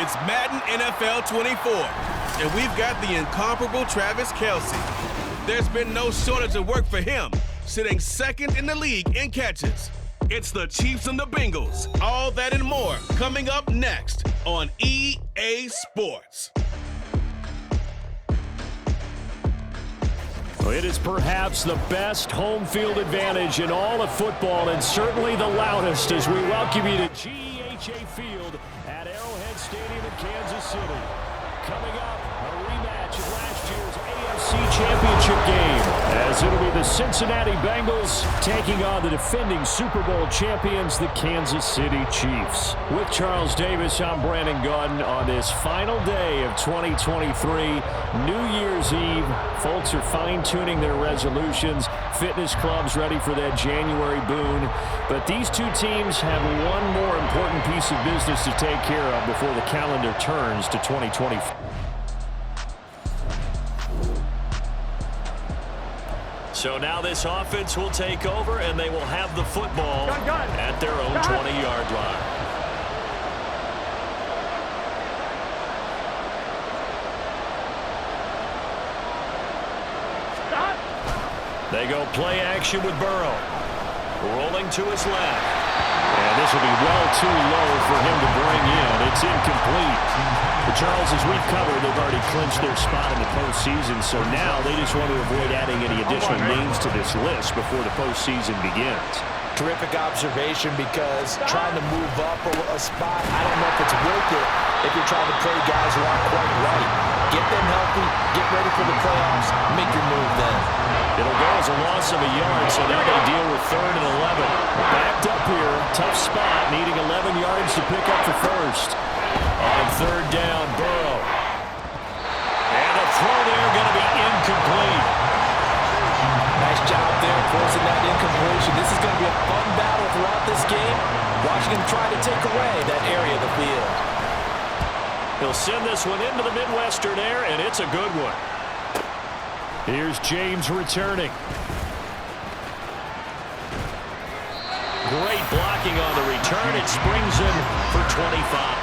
It's Madden NFL 24, and we've got the incomparable Travis Kelce. There's been no shortage of work for him, sitting second in the league in catches. It's the Chiefs and the Bengals. All that and more coming up next on EA Sports. It is perhaps the best home field advantage in all of football, and certainly the loudest, as we welcome you to GEHA Field at Arrowhead Stadium in Kansas City. Coming up, a rematch of last year's AFC Championship game, as it'll be the Cincinnati Bengals taking on the defending Super Bowl champions, the Kansas City Chiefs. With Charles Davis, I'm Brandon Gaudin on this final day of 2023, New Year's Eve. Folks are fine-tuning their resolutions. Fitness clubs ready for that January boon. But these two teams have one more important piece of business to take care of before the calendar turns to 2024. So now this offense will take over, and they will have the football at their own 20-yard line. They go play action with Burrow. Rolling to his left. And this will be well too low for him to bring in. It's incomplete. But Charles, as we've covered, they've already clinched their spot in the postseason, so now they just want to avoid adding any additional names to this list before the postseason begins. Terrific observation, because trying to move up a spot, I don't know if it's worth it if you're trying to play guys who aren't quite right. Get them healthy, get ready for the playoffs, make your move then. It'll go as a loss of a yard, so now they deal with 3rd and 11. Backed up here, tough spot, needing 11 yards to pick up the first. On 3rd down, Burrow. And a throw there going to be incomplete. Nice job there forcing that incompletion. This is going to be a fun battle throughout this game. Watching him try to take away that area of the field. He'll send this one into the Midwestern air, and it's a good one. Here's James returning. Great blocking on the return. It springs him for 25.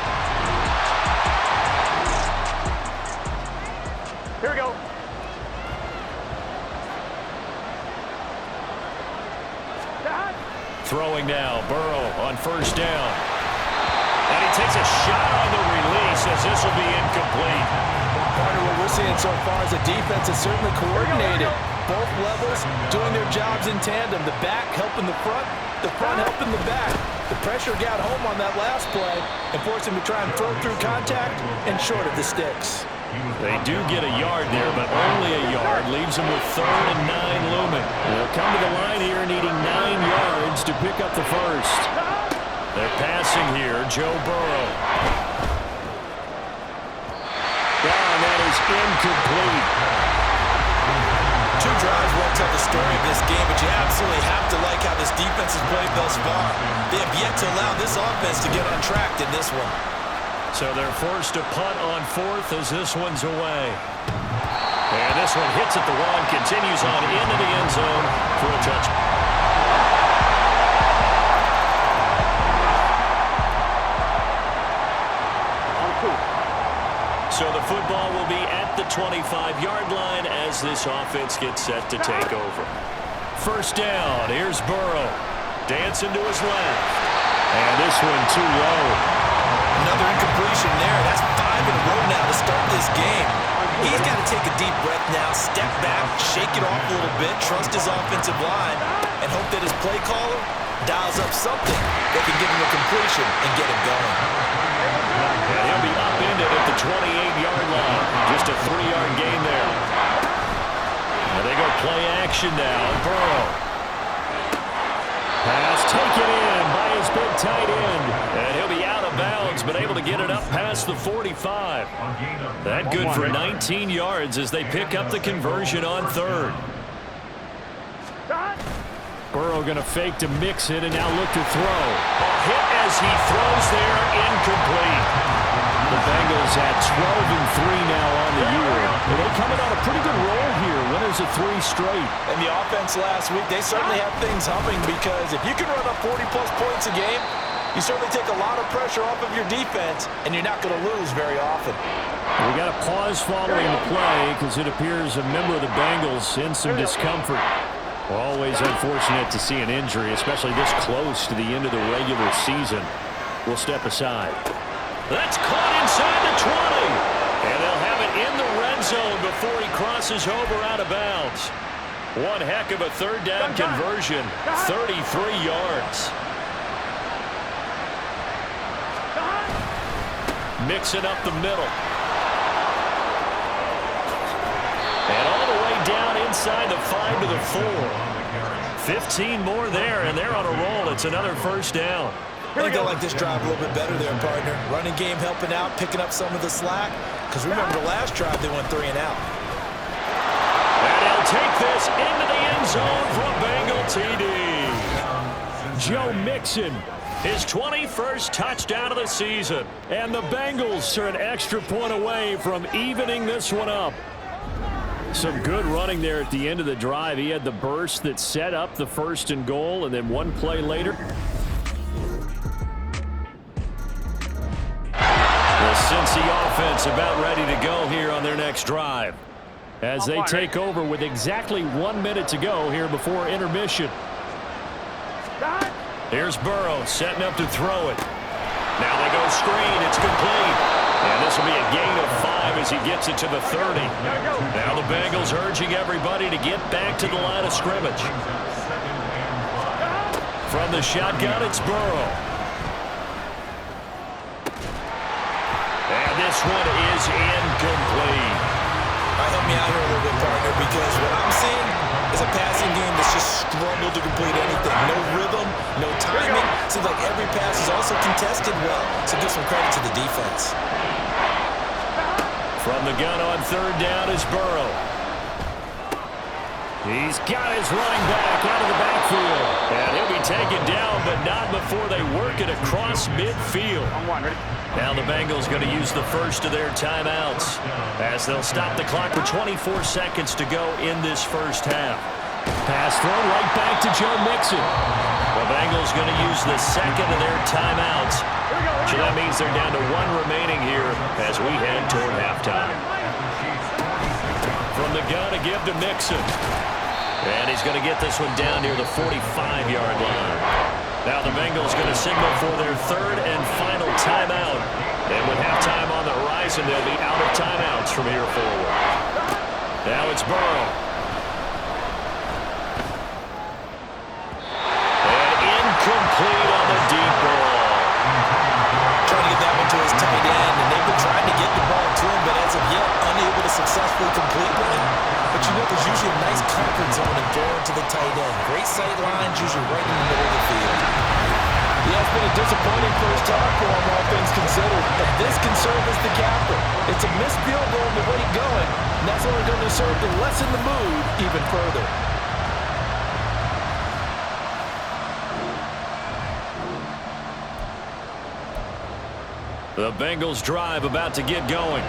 Here we go. Throwing now, Burrow on 1st down. And he takes a shot on the release, as this will be incomplete. Partner, what we're seeing so far is the defense is certainly coordinated. Both levels doing their jobs in tandem. The back helping the front helping the back. The pressure got home on that last play and forced him to try and throw through contact and short of the sticks. They do get a yard there, but only a yard. Leaves them with 3rd and 9 looming. They'll come to the line here needing 9 yards to pick up the first. They're passing here, Joe Burrow. And that is incomplete. 2 drives won't tell the story of this game, but you absolutely have to like how this defense has played thus far. They have yet to allow this offense to get on track in this one. So they're forced to punt on 4th as this one's away. And this one hits at the 1, continues on into the end zone for a touchdown. So the football will be at the 25-yard line as this offense gets set to take over. 1st down, here's Burrow. Dancing to his left. And this one too low. Another incompletion there. That's 5 in a row now to start this game. He's got to take a deep breath now, step back, shake it off a little bit, trust his offensive line, and hope that his play caller dials up something that can give him a completion and get him going. And he'll be upended at the 28-yard line. Just a 3-yard gain there. And they go play action now. Burrow. Pass taken in by his big tight end. And he'll be out of bounds, but able to get it up past the 45. That good for 19 yards as they pick up the conversion on 3rd. Burrow going to fake to mix it and now look to throw. A hit as he throws there, incomplete. The Bengals at 12-3 now on the year. And they're coming on a pretty good roll here. Winners of 3 straight. And the offense last week, they certainly have things humming, because if you can run up 40-plus points a game, You certainly take a lot of pressure off of your defense, and you're not going to lose very often. We got a pause following the play because it appears a member of the Bengals in some discomfort. Well, always unfortunate to see an injury, especially this close to the end of the regular season. We'll step aside. That's caught inside the 20. And they'll have it in the red zone before he crosses over out of bounds. One heck of a third down conversion, 33 yards. Mixing up the middle. And all the way down inside the 5 to the 4. 15 more there, and they're on a roll. It's another first down. I think I like this drive a little bit better there, partner. Running game helping out, picking up some of the slack. Because remember, the last drive they went 3 and out. And he'll take this into the end zone for a Bengal TD. Joe Mixon, his 21st touchdown of the season. And the Bengals are an extra point away from evening this one up. Some good running there at the end of the drive. He had the burst that set up the 1st and goal, and then one play later. The Cincy offense about ready to go here on their next drive as they take over with exactly 1 minute to go here before intermission. Here's Burrow setting up to throw it. Now they go screen. It's complete. And this will be a gain of 5 as he gets it to the 30. Now the Bengals urging everybody to get back to the line of scrimmage. From the shotgun, it's Burrow. And this one is incomplete. Help me out here a little bit, partner, because what I'm seeing is a passing game that's just struggled to complete anything. No rhythm, no timing. Seems like every pass is also contested well, so give some credit to the defense. From the gun on 3rd down is Burrow. He's got his running back out of the backfield. And he'll be taken down, but not before they work it across midfield. Now the Bengals going to use the first of their timeouts as they'll stop the clock with 24 seconds to go in this first half. Pass throw right back to Joe Mixon. The Bengals going to use the second of their timeouts. So that means they're down to 1 remaining here as we head toward halftime. From the gun to give to Mixon. And he's going to get this one down near the 45-yard line. Now the Bengals going to signal for their 3rd and final timeout. And with halftime on the horizon, they'll be out of timeouts from here forward. Now it's Burrow. And incomplete on the deep ball. Trying to get that one to his tight end, and they've been trying to get the ball to him, but as of yet, unable to successfully complete one. But you know, there's usually a nice comfort zone and throwing to the tight end. Great sight lines, usually right in the middle of the field. Yeah, it's been a disappointing first half for him, all things considered. But this can serve as the capper. It's a missed field goal to get going, and that's only going to serve to lessen the mood even further. The Bengals drive about to get going.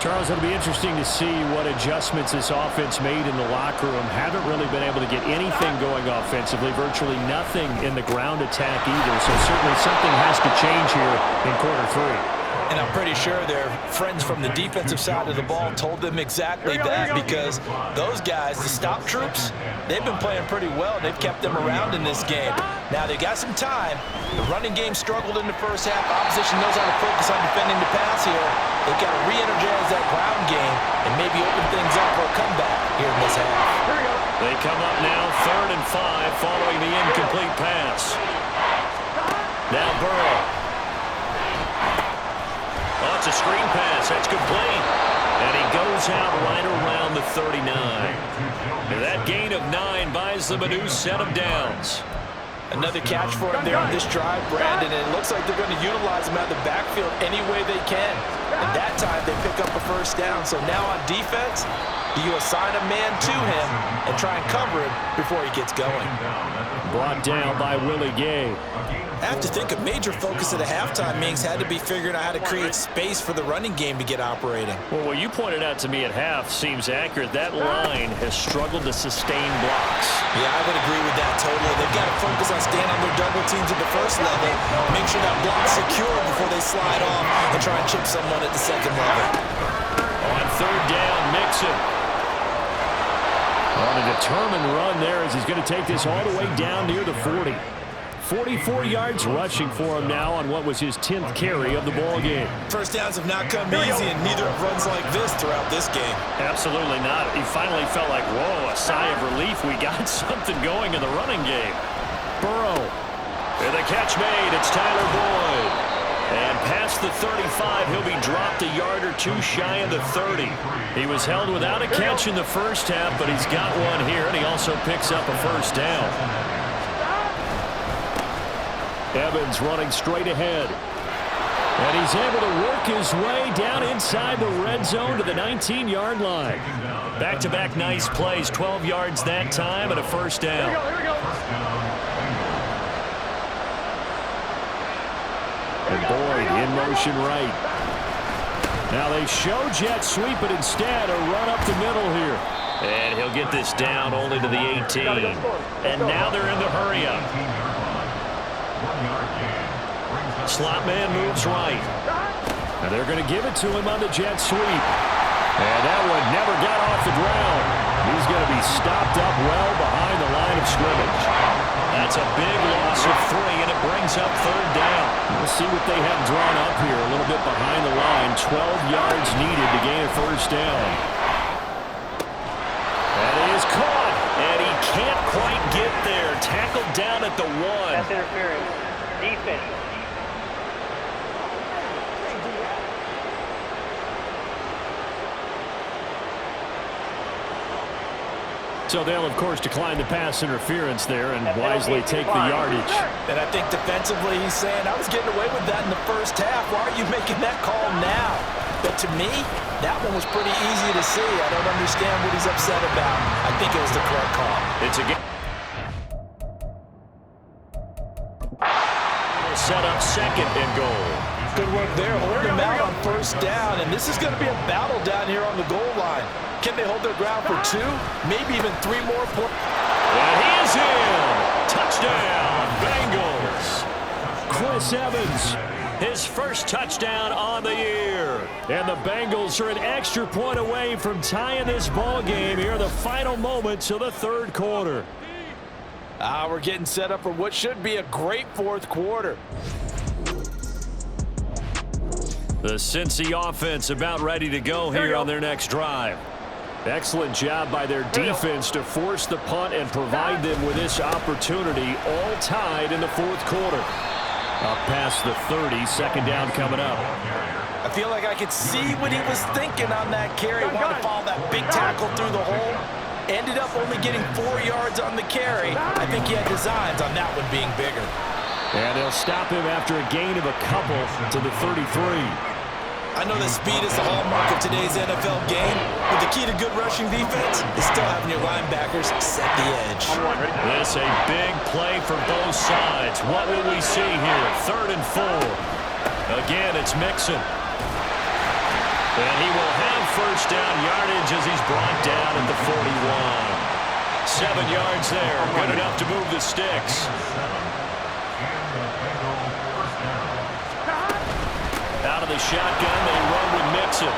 Charles, it'll be interesting to see what adjustments this offense made in the locker room. Haven't really been able to get anything going offensively, virtually nothing in the ground attack either. So certainly something has to change here in quarter 3. And I'm pretty sure their friends from the defensive side of the ball told them exactly that, because those guys, the stop troops, they've been playing pretty well. They've kept them around in this game. Now, they got some time. The running game struggled in the first half. Opposition knows how to focus on defending the pass here. They've got to re-energize that ground game and maybe open things up for a comeback here in this half. They come up now 3rd and 5 following the incomplete pass. Now Burrow. Oh, it's a screen pass. That's complete. And he goes out right around the 39. And that gain of 9 buys them a new set of downs. Another catch for him there on this drive, Brandon, and it looks like they're going to utilize him out of the backfield any way they can. And that time they pick up a first down. So now on defense, Do you assign a man to him and try and cover him before he gets going? Brought down by Willie Gay. I have to think a major focus at a halftime means had to be figuring out how to create space for the running game to get operating. Well, what you pointed out to me at half seems accurate. That line has struggled to sustain blocks. Yeah, I would agree with that totally. They've got to focus on staying on their double teams at the first level, make sure that block's secure before they slide off and try and chip someone at the second level. On third down, Mixon. On a determined run there as he's going to take this all the way down near the 40. 44 yards rushing for him now on what was his 10th carry of the ball game. First downs have not come easy, and neither have runs like this throughout this game. Absolutely not. He finally felt like, whoa, a sigh of relief. We got something going in the running game. Burrow. And the catch made. It's Tyler Boyd. And past the 35, he'll be dropped a yard or two shy of the 30. He was held without a catch in the first half, but he's got one here, and he also picks up a first down. Evans running straight ahead. And he's able to work his way down inside the red zone to the 19-yard line. Back-to-back nice plays, 12 yards that time and a first down. Here we go. And Boyd in motion right. Now they show jet sweep, but instead a run up the middle here. And he'll get this down only to the 18. And now they're in the hurry-up. Slot man moves right. And they're going to give it to him on the jet sweep. And that one never got off the ground. He's going to be stopped up well behind the line of scrimmage. That's a big loss of 3, and it brings up third down. We'll see what they have drawn up here. A little bit behind the line. 12 yards needed to gain a first down. That is caught, and he can't quite get there. Tackled down at the 1. That's interference. Defense. So they'll, of course, decline the pass interference there and wisely take the yardage. And I think defensively he's saying, I was getting away with that in the first half. Why are you making that call now? But to me, that one was pretty easy to see. I don't understand what he's upset about. I think it was the correct call. It's a game. Set up second and goal. Good work there, holding him out on first down. And this is going to be a battle down here on the goal line. Can they hold their ground for 2, maybe even 3 more points? And he is in. Touchdown, Bengals. Chris Evans, his first touchdown on the year. And the Bengals are an extra point away from tying this ball game here in the final moments of the third quarter. We're getting set up for what should be a great fourth quarter. The Cincy offense about ready to go here on their next drive. Excellent job by their defense to force the punt and provide them with this opportunity, all tied in the fourth quarter. Up past the 30, second down coming up. I feel like I could see what he was thinking on that carry. Wanted to follow that big tackle through the hole. Ended up only getting 4 yards on the carry. I think he had designs on that one being bigger. And they'll stop him after a gain of a couple to the 33. I know that speed is the hallmark of today's NFL game, but the key to good rushing defense is still having your linebackers set the edge. This a big play for both sides. What will we see here? 3rd and 4. Again, it's Mixon. And he will have first down yardage as he's brought down at the 41. 7 yards there. Good enough to move the sticks. Out of the shotgun, they run with Mixon.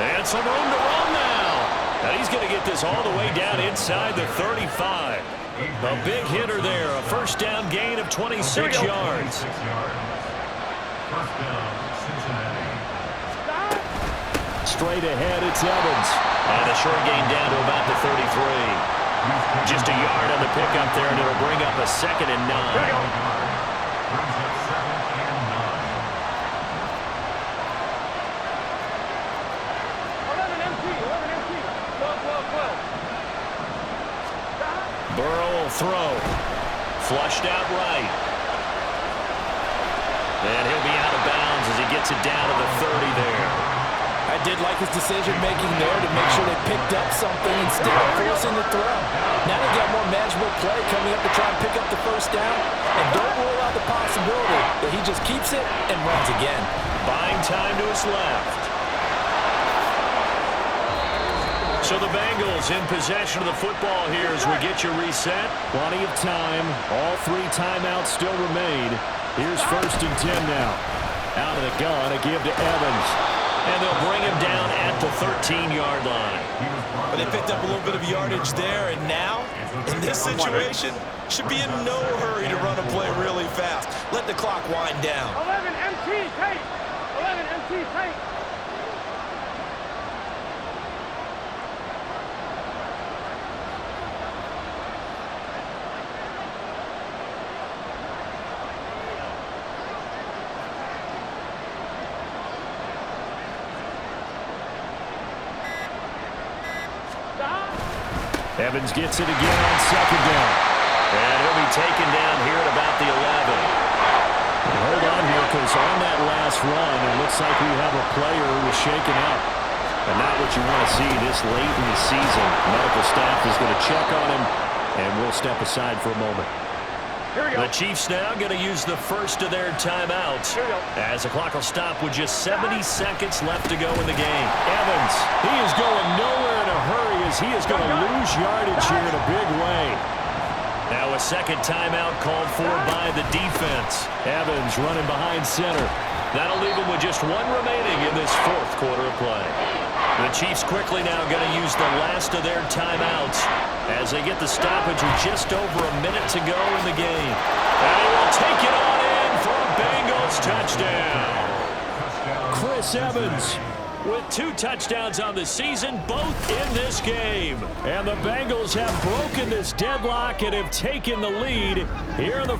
And some room to run now. And he's going to get this all the way down inside the 35. A big hitter there. A first down gain of 26 yards. Straight ahead, it's Evans. And a short gain down to about the 33. Just a yard on the pickup there, and it'll bring up a 2nd and 9. Burrow will throw. Flushed out right. And he'll be out of bounds as he gets it down to the 30 there. I did like his decision-making there to make sure they picked up something instead of forcing the throw. Now they got more manageable play coming up to try and pick up the first down. And don't rule out the possibility that he just keeps it and runs again. Buying time to his left. So the Bengals in possession of the football here as we get you reset. Plenty of time. All 3 timeouts still remain. Here's 1st and 10 now. Out of the gun, a give to Evans. And they'll bring him down at the 13-yard line. But they picked up a little bit of yardage there, and now, in this situation, should be in no hurry to run a play really fast. Let the clock wind down. 11 MT, tight. 11 MT, tight. Evans gets it again on 2nd down. And he'll be taken down here at about the 11. Hold on here, because on that last run, it looks like we have a player who was shaken up. And not what you want to see this late in the season. Medical staff is going to check on him, and we'll step aside for a moment. The Chiefs now going to use the first of their timeouts as the clock will stop with just 70 seconds left to go in the game. Evans, he is going nowhere in a hurry as he is going to lose yardage here in a big way. Now a second timeout called for by the defense. Evans running behind center. That'll leave him with just 1 remaining in this 4th quarter of play. The Chiefs quickly now going to use the last of their timeouts as they get the stoppage with just over a minute to go in the game. And he will take it on in for a Bengals touchdown. Chris Evans with 2 touchdowns on the season, both in this game. And the Bengals have broken this deadlock and have taken the lead here in the...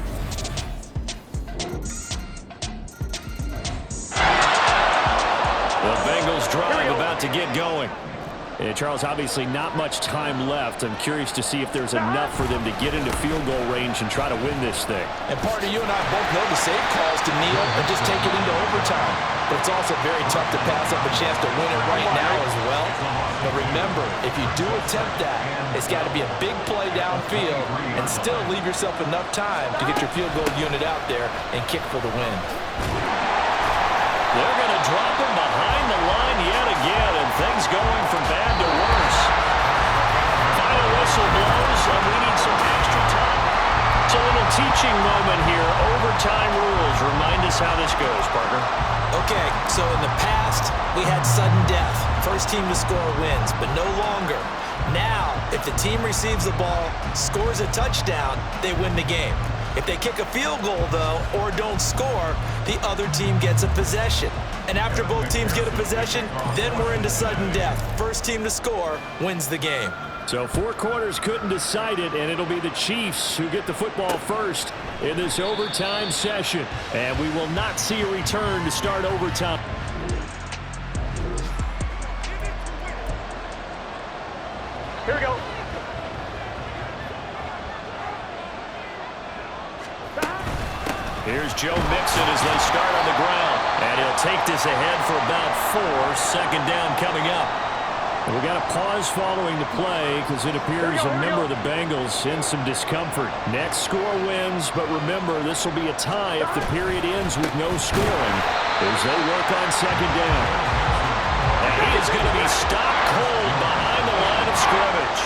The Bengals drive about to get going. And Charles, obviously not much time left. I'm curious to see if there's enough for them to get into field goal range and try to win this thing. And partner, you and I both know the safe calls to kneel and just take it into overtime. But it's also very tough to pass up a chance to win it right now as well. But remember, if you do attempt that, it's got to be a big play downfield and still leave yourself enough time to get your field goal unit out there and kick for the win. They're going to drop him behind the line yet again, and things going from bad to worse. Final whistle blows, and we need some extra time. It's a little teaching moment here. Overtime rules. Remind us how this goes, partner. Okay, so in the past, we had sudden death. First team to score wins, but no longer. Now, if the team receives the ball, scores a touchdown, they win the game. If they kick a field goal, though, or don't score, the other team gets a possession. And after both teams get a possession, then we're into sudden death. First team to score wins the game. So 4 quarters couldn't decide it, and it'll be the Chiefs who get the football first in this overtime session. And we will not see a return to start overtime. Here we go. Here's Joe Mixon as they start on the ground. And he'll take this ahead for about 4. Second down coming up. And we got a pause following the play because it appears a member of the Bengals in some discomfort. Next score wins, but remember, this will be a tie if the period ends with no scoring as they work on second down. And he is going to be stopped cold behind the line of scrimmage.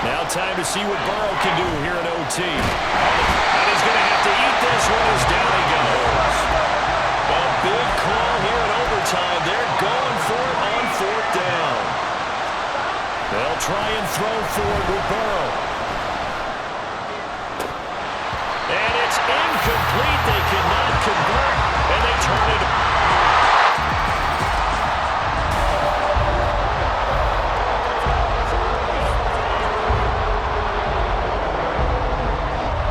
Now time to see what Burrow can do here in OT. And he's going to have to eat this one as down he goes. A big call here in overtime. They're going for it on 4th down. They'll try and throw for it with Burrow.